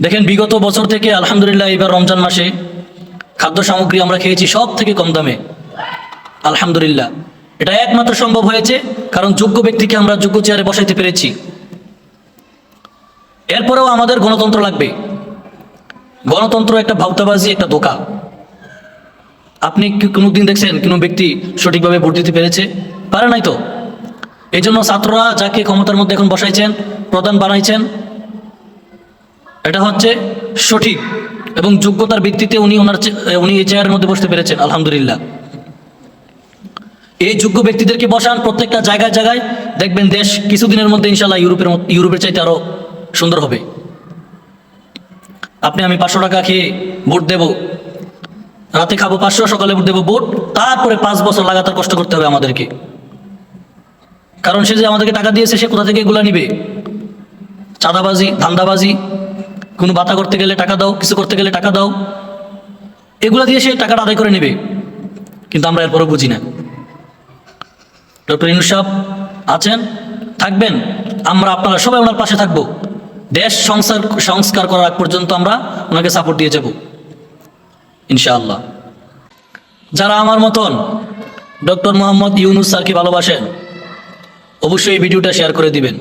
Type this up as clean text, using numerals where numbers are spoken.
দেখেন বিগত বছর থেকে আলহামদুলিল্লাহ এবার রমজান মাসে খাদ্য সামগ্রী আমরা খেয়েছি সব থেকে কম দামে, আলহামদুলিল্লাহ। এটা একমাত্র সম্ভব হয়েছে কারণ যোগ্য ব্যক্তিকে আমরা যোগ্য চেয়ারে বসাইতে পেরেছি। এরপরেও আমাদের গণতন্ত্র লাগবে। গণতন্ত্র একটা ভাওতাবাজি, একটা ধোঁকা। আপনি কি কোনোদিন দেখছেন কোনো ব্যক্তি সঠিকভাবে ভোট দিতে পেরেছে? পারে নাই তো। এই জন্য ছাত্ররা যাকে ক্ষমতার মধ্যে এখন বসাইছেন, প্রধান বানাইছেন, এটা হচ্ছে সঠিক এবং যোগ্যতার ভিত্তিতে উনি এই চেয়ারের মধ্যে বসতে পেরেছেন, আলহামদুলিল্লাহ। এই যোগ্য ব্যক্তিদেরকে বসান প্রত্যেকটা জায়গায় জায়গায়, দেখবেন দেশ কিছুদিনের মধ্যে ইনশাল্লাহ ইউরোপের চাইতে আরো সুন্দর হবে। আমি 500 টাকা খেয়ে ভোট দেব, রাতে খাবো 500, সকালে ভোট দেবো ভোট, তারপরে 5 বছর লাগাতার কষ্ট করতে হবে আমাদেরকে। কারণ সে যে আমাদেরকে টাকা দিয়েছে সে কোথা থেকে এগুলা নিবে? চাঁদাবাজি, ধান্দাবাজি, কোনো বাতা করতে গেলে টাকা দাও, কিছু করতে গেলে টাকা দাও, এগুলা দিয়ে সে টাকাটা আদায় করে নেবে। কিন্তু আমরা এরপরও বুঝি না। ডক্টর ইউনূস সাহেব আছেন, থাকবেন, আপনারা সবাই ওনার পাশে থাকবো। দেশ সংস্কার করার আগ পর্যন্ত আমরা ওনাকে সাপোর্ট দিয়ে যাব ইনশাআল্লাহ। যারা আমার মতন ডক্টর মোহাম্মদ ইউনূস স্যারকে ভালোবাসেন অবশ্যই এই ভিডিওটা শেয়ার করে দিবেন।